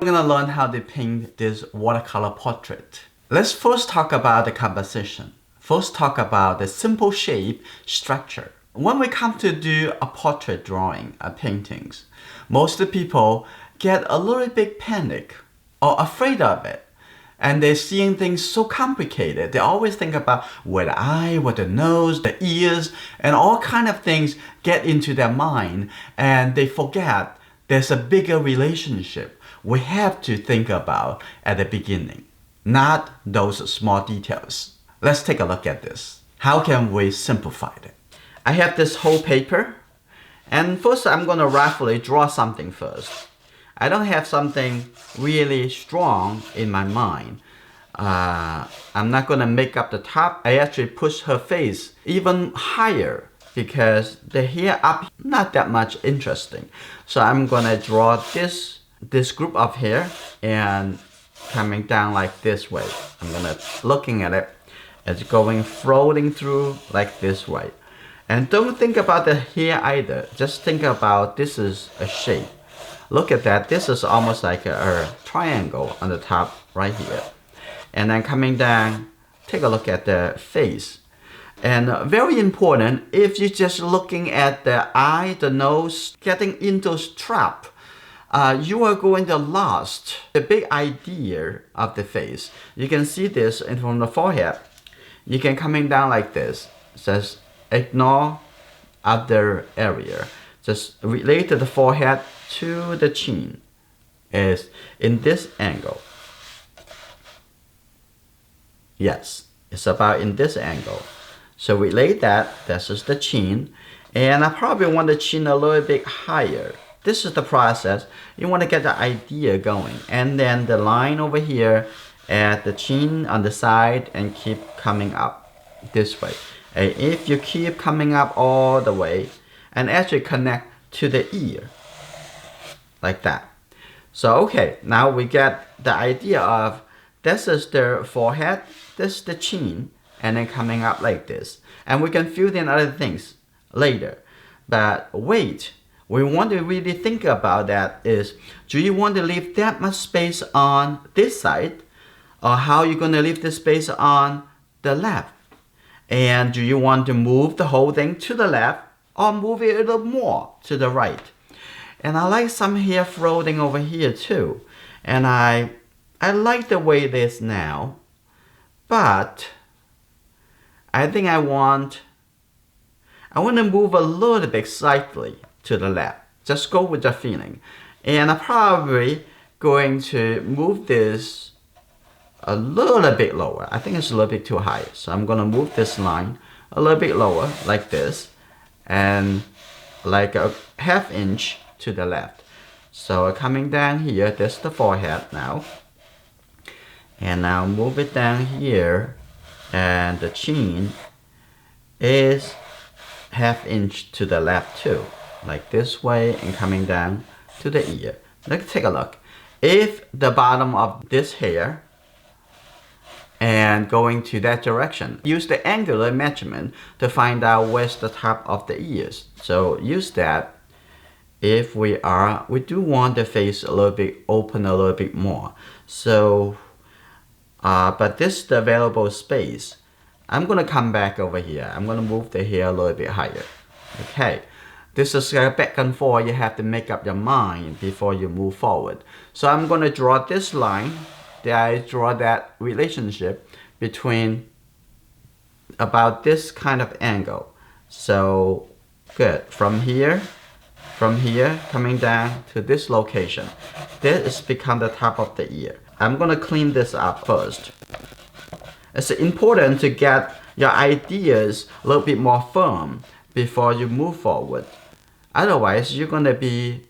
We're gonna learn how to paint this watercolor portrait. Let's first talk about the composition. First talk about the simple shape structure. When we come to do a portrait drawing, paintings, most people get a little bit panic or afraid of it. And they're seeing things so complicated. They always think about where the eye, where the nose, the ears, and all kind of things get into their mind. And they forget there's a bigger relationship we have to think about at the beginning, not those small details. Let's take a look at this. How can we simplify it? I have this whole paper. And first I'm going to roughly draw something first. I don't have something really strong in my mind. I'm not going to make up the top. I actually push her face even higher because the hair up not that much interesting. So I'm going to draw this group of hair and coming down like this way. I'm going to looking at it. It's going floating through like this way. And don't think about the hair either. Just think about this is a shape. Look at that, this is almost like a triangle on the top right here. And then coming down, take a look at the face. And very important, if you're just looking at the eye, the nose, getting into trap, you are going to lost the big idea of the face. You can see this from the forehead. You can coming down like this. It says ignore other area. Just relate the forehead to the chin is in this angle. Yes, it's about in this angle. So relate that, this is the chin. And I probably want the chin a little bit higher. This is the process. You want to get the idea going. And then the line over here at the chin on the side and keep coming up this way. And if you keep coming up all the way, and actually connect to the ear, like that. So okay, now we get the idea of this is the forehead, this is the chin, and then coming up like this. And we can fill in other things later. But wait, we want to really think about that is, do you want to leave that much space on this side? Or how are you going to leave the space on the left? And do you want to move the whole thing to the left or move it a little more to the right? And I like some hair floating over here too. And I like the way it is now. But I think I want to move a little bit slightly to the left. Just go with the feeling. And I'm probably going to move this a little bit lower. I think it's a little bit too high. So I'm going to move this line a little bit lower like this. And like a ½ inch to the left. So coming down here, this is the forehead now. And now move it down here. And the chin is ½ inch to the left too. Like this way and coming down to the ear. Let's take a look. If the bottom of this hair and going to that direction. Use the angular measurement to find out where's the top of the ears. So use that if we do want the face a little bit open a little bit more. So, but this is the available space. I'm going to come back over here. I'm going to move the hair a little bit higher. Okay. This is back and forth. You have to make up your mind before you move forward. So I'm going to draw this line. I draw that relationship between about this kind of angle. So good. From here coming down to this location. This is become the top of the ear. I'm going to clean this up first. It's important to get your ideas a little bit more firm before you move forward. Otherwise, you're going to be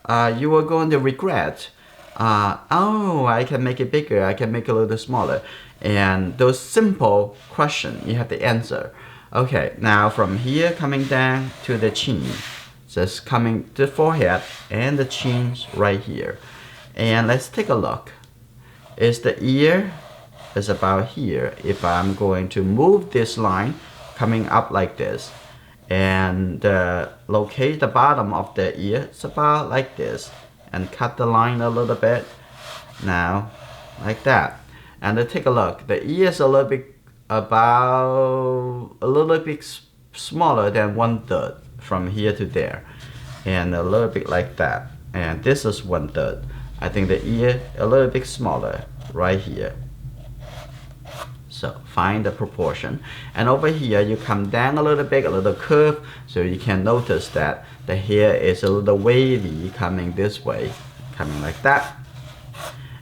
you are going to regret. Oh, I can make it bigger, I can make it a little smaller. And those simple questions you have to answer. Okay, now from here coming down to the chin. Just coming to the forehead and the chin's right here. And let's take a look. Is the ear is about here. If I'm going to move this line coming up like this. And locate the bottom of the ear, it's about like this. And cut the line a little bit Now, like that. And then take a look. The ear is a little bit smaller than 1/3 from here to there, and a little bit like that. And this is 1/3. I think the ear a little bit smaller right here. So find the proportion, and over here you come down a little bit, a little curve, so you can notice that the hair is a little wavy coming this way, coming like that.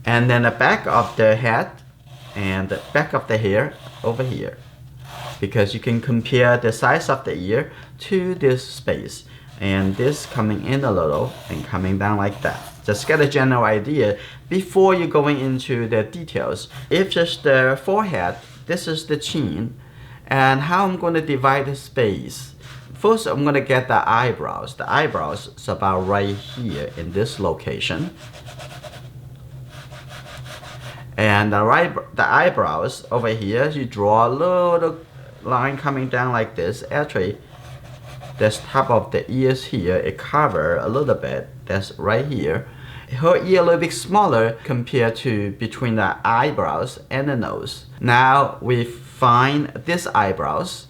And then the back of the head and the back of the hair over here, because you can compare the size of the ear to this space, and this coming in a little and coming down like that. Just get a general idea before you're going into the details. If just the forehead, this is the chin, and how I'm going to divide the space. First, I'm going to get the eyebrows. The eyebrows is about right here in this location. And the eyebrows over here, you draw a little line coming down like this. Actually, this top of the ears here, it cover a little bit. That's right here. Her ear a little bit smaller compared to between the eyebrows and the nose. Now we find this eyebrows,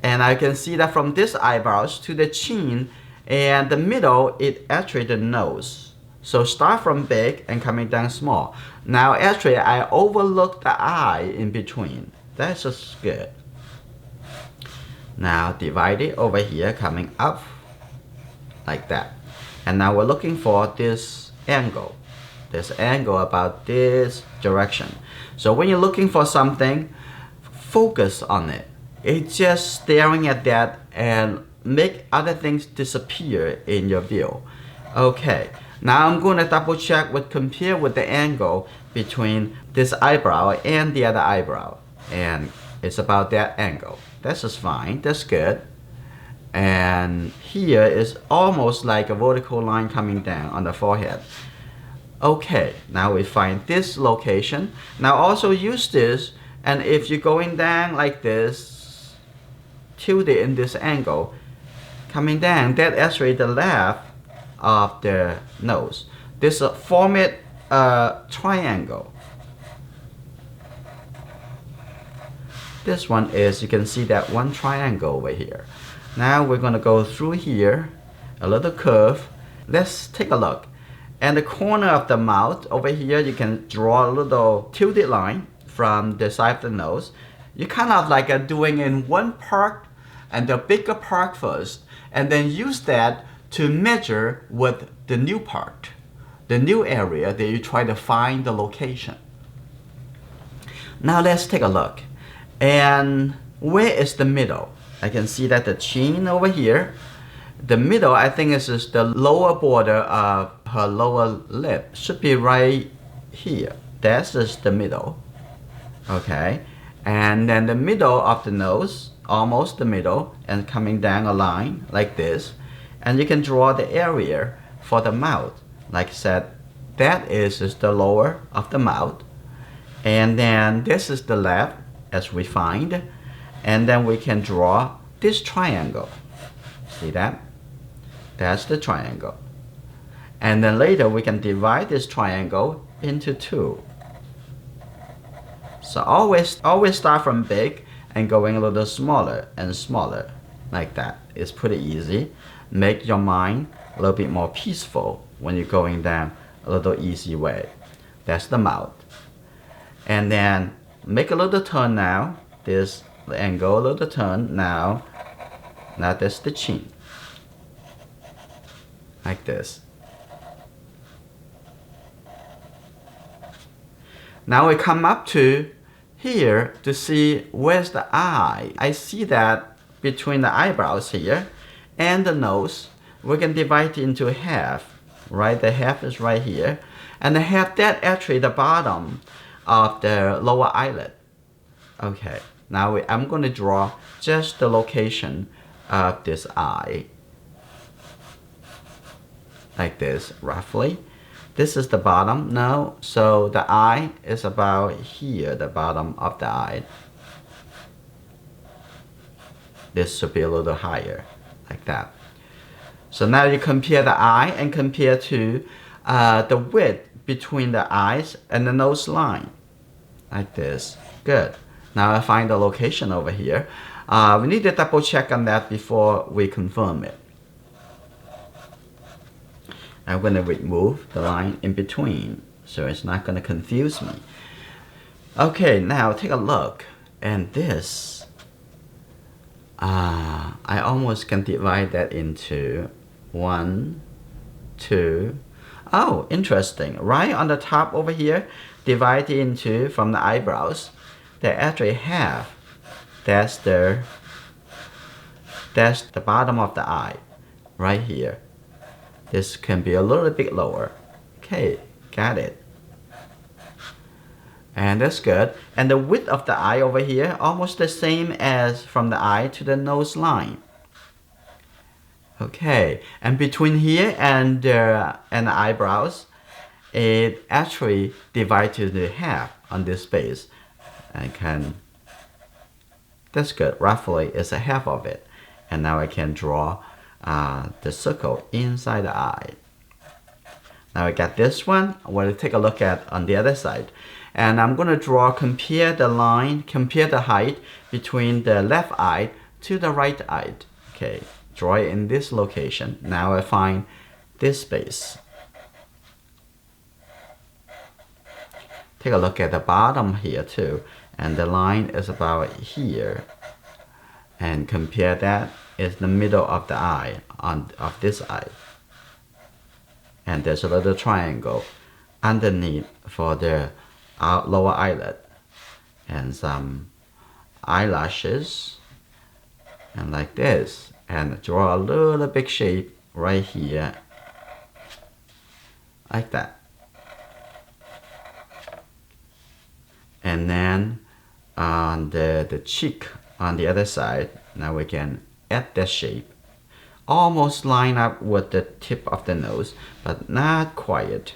and I can see that from this eyebrows to the chin and the middle, it actually the nose. So start from big and coming down small. Now actually I overlooked the eye in between. That's just good. Now divide it over here coming up like that. And now we're looking for this angle. This angle about this direction. So when you're looking for something, focus on it. It's just staring at that and make other things disappear in your view. Okay. Now I'm going to double check compare with the angle between this eyebrow and the other eyebrow. And it's about that angle. That's just fine. That's good. And here is almost like a vertical line coming down on the forehead. Okay, now we find this location. Now also use this, and if you're going down like this, tilt it in this angle, coming down, that's actually the left of the nose. This form it a triangle. This one is, you can see that one triangle over here. Now we're going to go through here, a little curve. Let's take a look. And the corner of the mouth over here, you can draw a little tilted line from the side of the nose. You kind of like doing in one part and the bigger part first, and then use that to measure with the new part, the new area that you try to find the location. Now let's take a look. And where is the middle? I can see that the chin over here, the middle I think is just the lower border of her lower lip. Should be right here. That's just the middle. Okay. And then the middle of the nose, almost the middle, and coming down a line like this. And you can draw the area for the mouth. Like I said, that is just the lower of the mouth. And then this is the left, as we find. And then we can draw this triangle. See that? That's the triangle. And then later we can divide this triangle into two. So always start from big and going a little smaller and smaller. Like that. It's pretty easy. Make your mind a little bit more peaceful when you're going down a little easy way. That's the mouth. And then make a little turn now. This angle, a little turn now. Now that's the chin. Like this. Now we come up to here to see where's the eye. I see that between the eyebrows here and the nose, we can divide it into half. Right? The half is right here. And the half, that actually the bottom of the lower eyelid. Okay. Now I'm going to draw just the location of this eye. Like this, roughly. This is the bottom now. So the eye is about here, the bottom of the eye. This should be a little higher, like that. So now you compare the eye and compare to the width between the eyes and the nose line. Like this. Good. Now I find the location over here. We need to double check on that before we confirm it. I'm going to remove the line in between so it's not going to confuse me. Okay, now take a look. And this, I almost can divide that into 1, 2. Oh, interesting. Right on the top over here, divide into from the eyebrows. They actually have. That's the bottom of the eye, right here. This can be a little bit lower. Okay, got it. And that's good. And the width of the eye over here, almost the same as from the eye to the nose line. Okay, and between here and the eyebrows, it actually divides to half on this space. That's good. Roughly, it's a half of it. And now I can draw the circle inside the eye. Now I got this one. I want to take a look at on the other side. And I'm going to compare the height between the left eye to the right eye. Okay, draw it in this location. Now I find this space. Take a look at the bottom here too. And the line is about here. And compare that is the middle of the eye of this eye. And there's a little triangle underneath for the lower eyelid. And some eyelashes. And like this. And draw a little big shape right here. Like that. And then on the cheek on the other side, now we can add that shape. Almost line up with the tip of the nose, but not quite.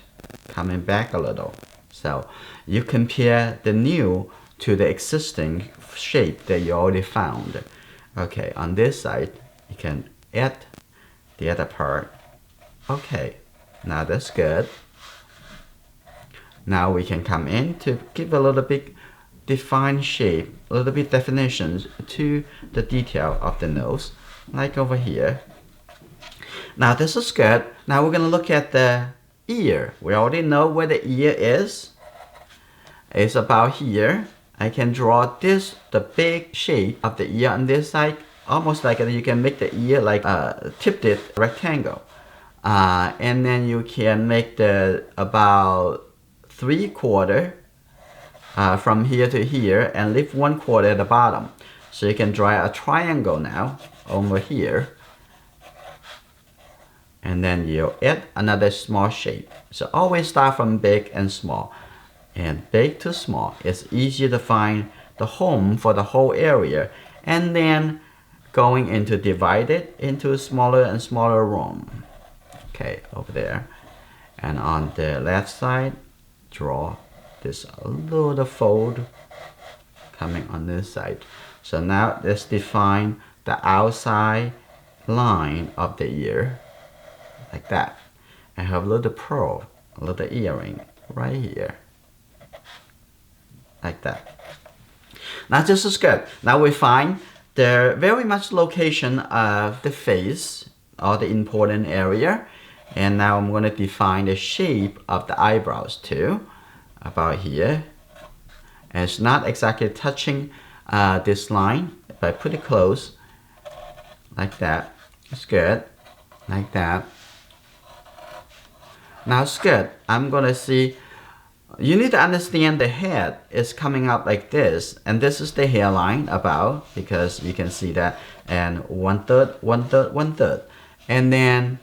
Coming back a little. So you compare the new to the existing shape that you already found. Okay, on this side, you can add the other part. Okay, now that's good. Now we can come in to give a little bit defined shape, a little bit definitions to the detail of the nose, like over here. Now this is good. Now we're going to look at the ear. We already know where the ear is. It's about here. I can draw the big shape of the ear on this side, almost like you can make the ear like a tipped rectangle. And then you can make the about 3/4 from here to here and leave 1/4 at the bottom. So you can draw a triangle now over here. And then you add another small shape. So always start from big and small. And big to small. It's easier to find the home for the whole area. And then going into divide it into smaller and smaller room. Okay, over there. And on the left side, draw this little fold coming on this side. So now let's define the outside line of the ear. Like that. I have a little pearl, a little earring right here. Like that. Now this is good. Now we find the very much location of the face or the important area. And now I'm going to define the shape of the eyebrows too. About here. And it's not exactly touching this line, but pretty close. Like that. It's good. Like that. Now it's good. I'm going to see. You need to understand the head is coming up like this. And this is the hairline about. Because you can see that. And 1/3, 1/3, 1/3. And then,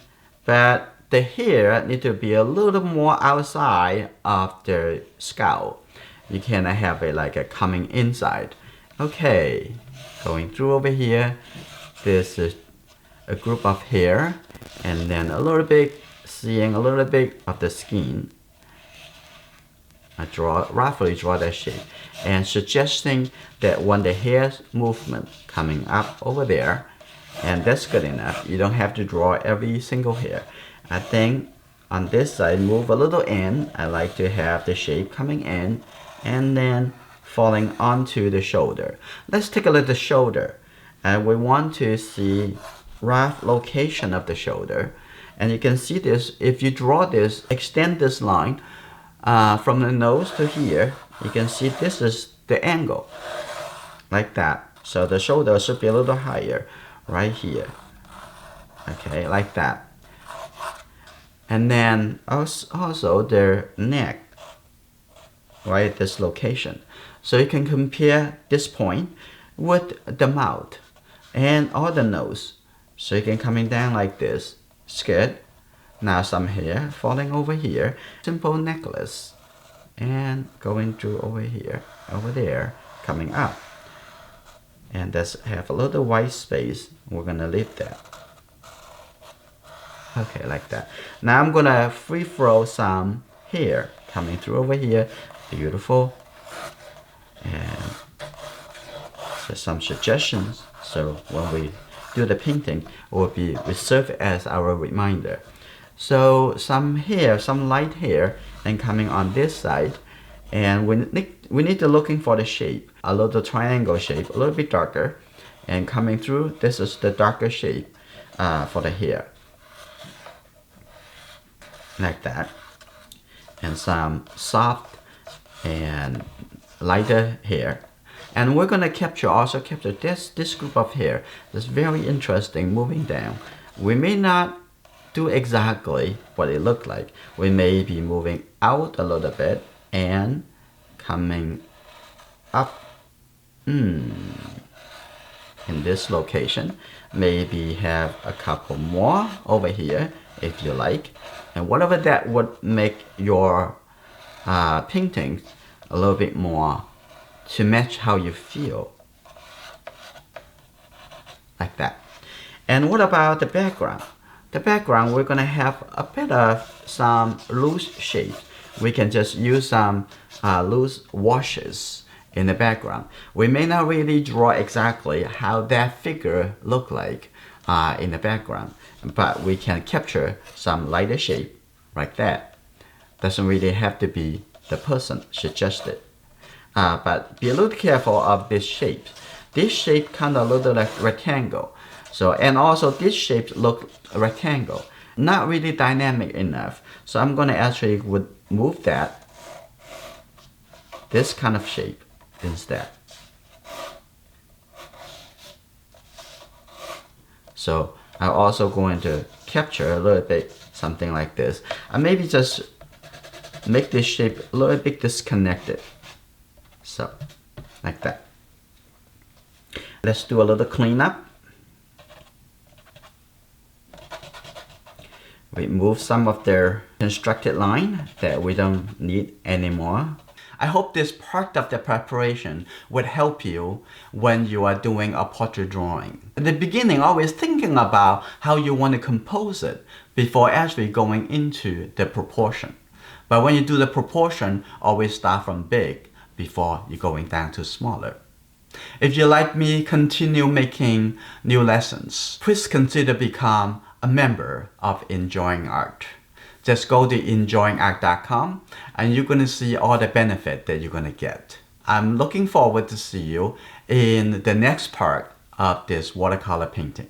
but the hair need to be a little more outside of the scalp. You cannot have it like a coming inside. Okay, going through over here. This is a group of hair. And then a little bit, seeing a little bit of the skin. I roughly draw that shape. And suggesting that when the hair movement coming up over there. And that's good enough. You don't have to draw every single hair. I think on this side, move a little in. I like to have the shape coming in and then falling onto the shoulder. Let's take a look at the shoulder. And we want to see rough location of the shoulder. And you can see this, if you draw this, extend this line from the nose to here, you can see this is the angle, like that. So the shoulder should be a little higher, right here. Okay, like that. And then also their neck, right at this location. So you can compare this point with the mouth and all the nose. So you can coming down like this. It's good. Now some hair falling over here. Simple necklace. And going through over here, over there, coming up. And let's have a little white space. We're gonna leave that. Okay, like that. Now I'm gonna free throw some hair coming through over here. Beautiful. And just some suggestions. So when we do the painting, it will be reserved as our reminder. So some hair, some light hair, and coming on this side. And we need to looking for the shape. A little triangle shape, a little bit darker. And coming through, this is the darker shape for the hair. Like that. And some soft and lighter hair. And we're gonna also capture this group of hair. It's very interesting moving down. We may not do exactly what it looked like. We may be moving out a little bit and coming up in this location. Maybe have a couple more over here if you like. And whatever that would make your painting a little bit more to match how you feel. Like that. And what about the background? The background, we're gonna have a bit of some loose shapes. We can just use some loose washes in the background. We may not really draw exactly how that figure look like in the background, but we can capture some lighter shape like that. Doesn't really have to be the person suggested. But be a little careful of this shape. This shape kind of look like rectangle. So, and also this shape look rectangle. Not really dynamic enough. So I'm gonna actually would move that, this kind of shape instead. So I'm also going to capture a little bit something like this. And maybe just make this shape a little bit disconnected. So, like that. Let's do a little cleanup. Remove some of their constructed line that we don't need anymore. I hope this part of the preparation would help you when you are doing a portrait drawing. At the beginning, always thinking about how you want to compose it before actually going into the proportion. But when you do the proportion, always start from big before you're going down to smaller. If you like me continue making new lessons, please consider become a member of Enjoying Art. Just go to enjoyingart.com and you're going to see all the benefit that you're going to get. I'm looking forward to see you in the next part of this watercolor painting.